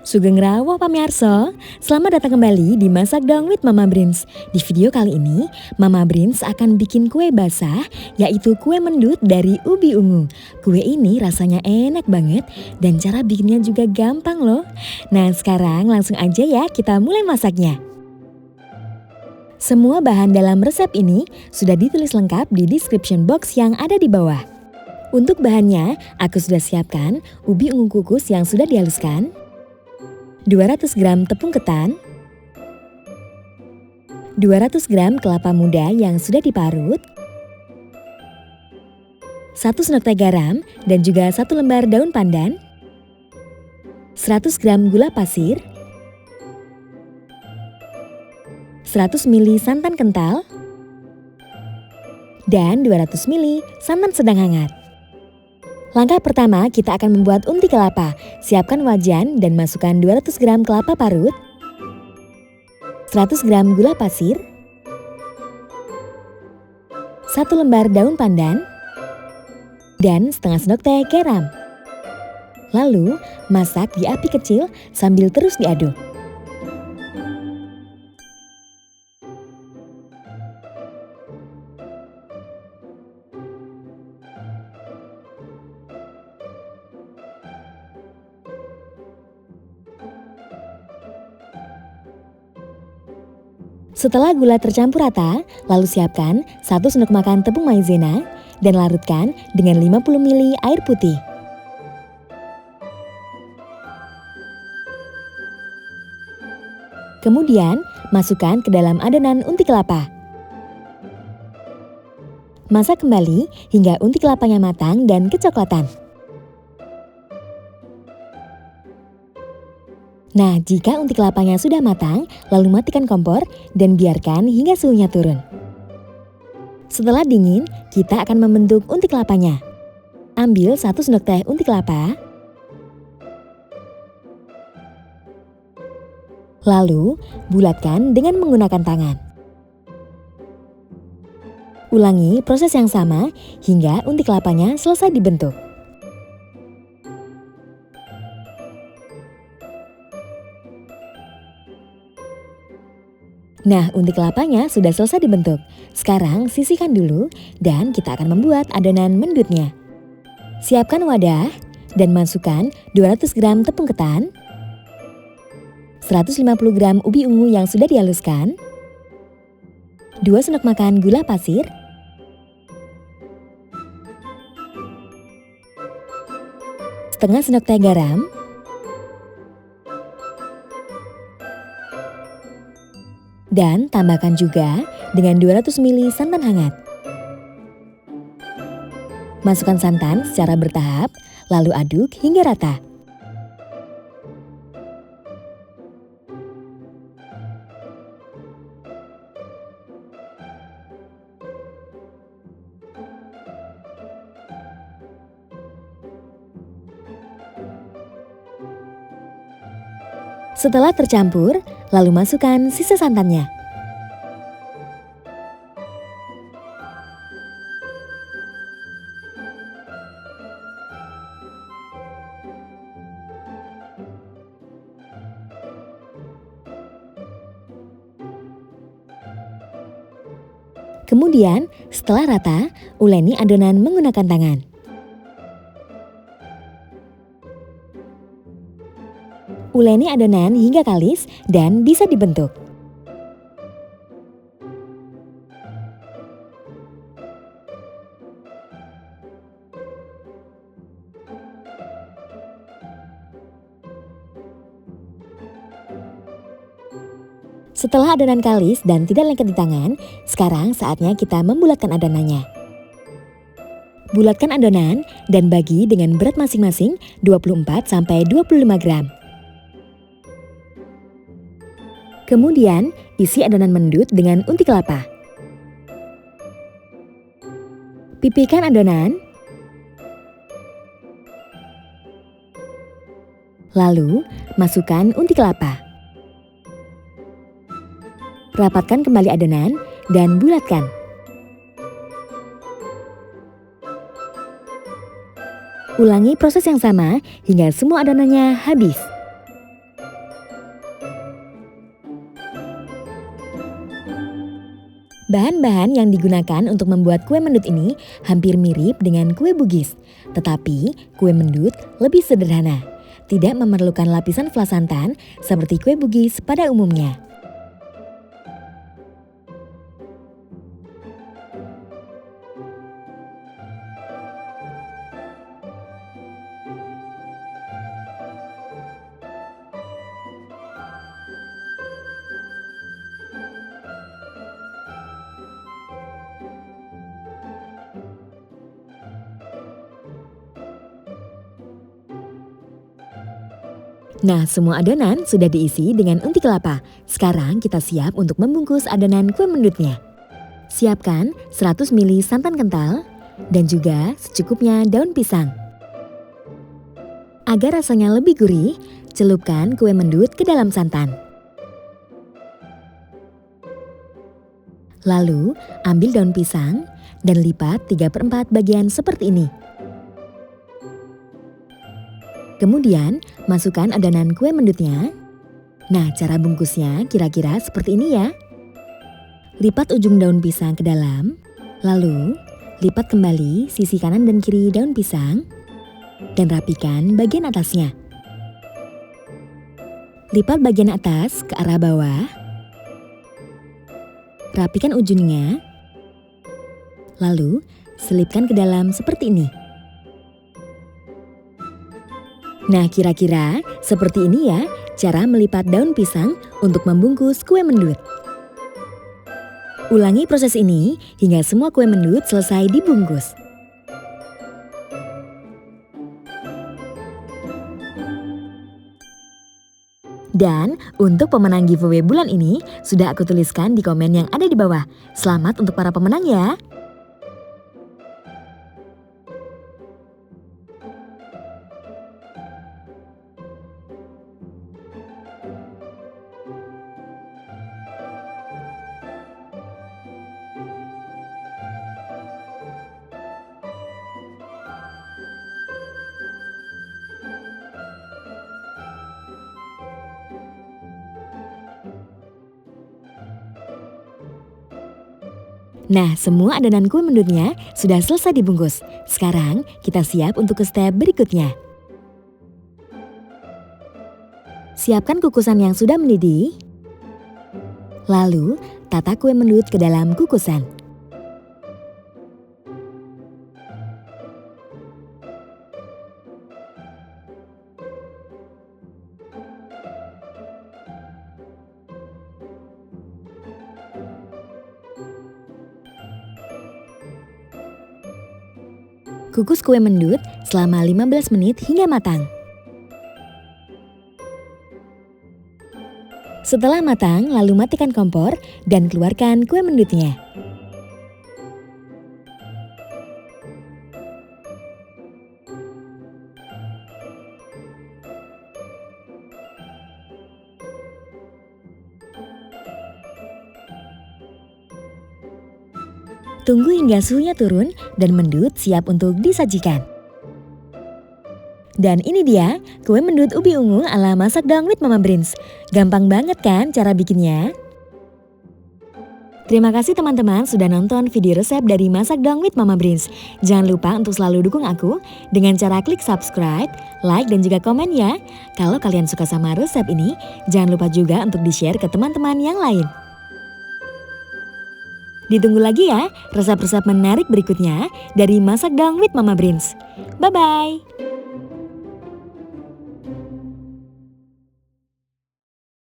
Sugeng rawuh pamirsa, selamat datang kembali di Masak Dong with Mama Brins. Di video kali ini, Mama Brins akan bikin kue basah, yaitu kue mendut dari ubi ungu. Kue ini rasanya enak banget dan cara bikinnya juga gampang loh. Nah sekarang langsung aja ya kita mulai masaknya. Semua bahan dalam resep ini sudah ditulis lengkap di description box yang ada di bawah. Untuk bahannya, aku sudah siapkan ubi ungu kukus yang sudah dihaluskan, 200 gram tepung ketan, 200 gram kelapa muda yang sudah diparut, 1 sendok teh garam dan juga 1 lembar daun pandan, 100 gram gula pasir, 100 ml santan kental, dan 200 ml santan sedang hangat. Langkah pertama, kita akan membuat unti kelapa. Siapkan wajan dan masukkan 200 gram kelapa parut, 100 gram gula pasir, 1 lembar daun pandan, dan setengah sendok teh garam. Lalu, masak di api kecil sambil terus diaduk. Setelah gula tercampur rata, lalu siapkan 1 sendok makan tepung maizena dan larutkan dengan 50 ml air putih. Kemudian, masukkan ke dalam adonan unti kelapa. Masak kembali hingga unti kelapanya matang dan kecoklatan. Nah, jika unti kelapanya sudah matang, lalu matikan kompor dan biarkan hingga suhunya turun. Setelah dingin, kita akan membentuk unti kelapanya. Ambil 1 sendok teh unti kelapa, lalu bulatkan dengan menggunakan tangan. Ulangi proses yang sama hingga unti kelapanya selesai dibentuk. Nah, unti kelapanya sudah selesai dibentuk. Sekarang sisihkan dulu dan kita akan membuat adonan mendutnya. Siapkan wadah dan masukkan 200 gram tepung ketan, 150 gram ubi ungu yang sudah dihaluskan, 2 sendok makan gula pasir, setengah sendok teh garam, dan tambahkan juga dengan 200 ml santan hangat. Masukkan santan secara bertahap, lalu aduk hingga rata. Setelah tercampur, lalu masukkan sisa santannya. Kemudian, setelah rata, uleni adonan menggunakan tangan. Uleni adonan hingga kalis dan bisa dibentuk. Setelah adonan kalis dan tidak lengket di tangan, sekarang saatnya kita membulatkan adonannya. Bulatkan adonan dan bagi dengan berat masing-masing 24-25 gram. Kemudian, isi adonan mendut dengan unti kelapa. Pipihkan adonan. Lalu, masukkan unti kelapa. Rapatkan kembali adonan dan bulatkan. Ulangi proses yang sama hingga semua adonannya habis. Bahan-bahan yang digunakan untuk membuat kue mendut ini hampir mirip dengan kue Bugis. Tetapi kue mendut lebih sederhana, tidak memerlukan lapisan flas santan seperti kue Bugis pada umumnya. Nah, semua adonan sudah diisi dengan unti kelapa. Sekarang kita siap untuk membungkus adonan kue mendutnya. Siapkan 100 ml santan kental dan juga secukupnya daun pisang. Agar rasanya lebih gurih, celupkan kue mendut ke dalam santan. Lalu, ambil daun pisang dan lipat 3/4 bagian seperti ini. Kemudian, masukkan adonan kue mendutnya. Nah, cara bungkusnya kira-kira seperti ini ya. Lipat ujung daun pisang ke dalam, lalu lipat kembali sisi kanan dan kiri daun pisang, dan rapikan bagian atasnya. Lipat bagian atas ke arah bawah, rapikan ujungnya, lalu selipkan ke dalam seperti ini. Nah, kira-kira seperti ini ya cara melipat daun pisang untuk membungkus kue mendut. Ulangi proses ini hingga semua kue mendut selesai dibungkus. Dan untuk pemenang giveaway bulan ini sudah aku tuliskan di komen yang ada di bawah. Selamat untuk para pemenang ya. Nah, semua adonan kue mendutnya sudah selesai dibungkus. Sekarang kita siap untuk ke step berikutnya. Siapkan kukusan yang sudah mendidih. Lalu, tata kue mendut ke dalam kukusan. Kukus kue mendut selama 15 menit hingga matang. Setelah matang, lalu matikan kompor dan keluarkan kue mendutnya. Tunggu hingga suhunya turun dan mendut siap untuk disajikan. Dan ini dia kue mendut ubi ungu ala Masak Dong with Mama Brins. Gampang banget kan cara bikinnya? Terima kasih teman-teman sudah nonton video resep dari Masak Dong with Mama Brins. Jangan lupa untuk selalu dukung aku dengan cara klik subscribe, like dan juga komen ya. Kalau kalian suka sama resep ini, jangan lupa juga untuk di-share ke teman-teman yang lain. Ditunggu lagi ya resep-resep menarik berikutnya dari Masak Dong with Mama Brins. Bye-bye!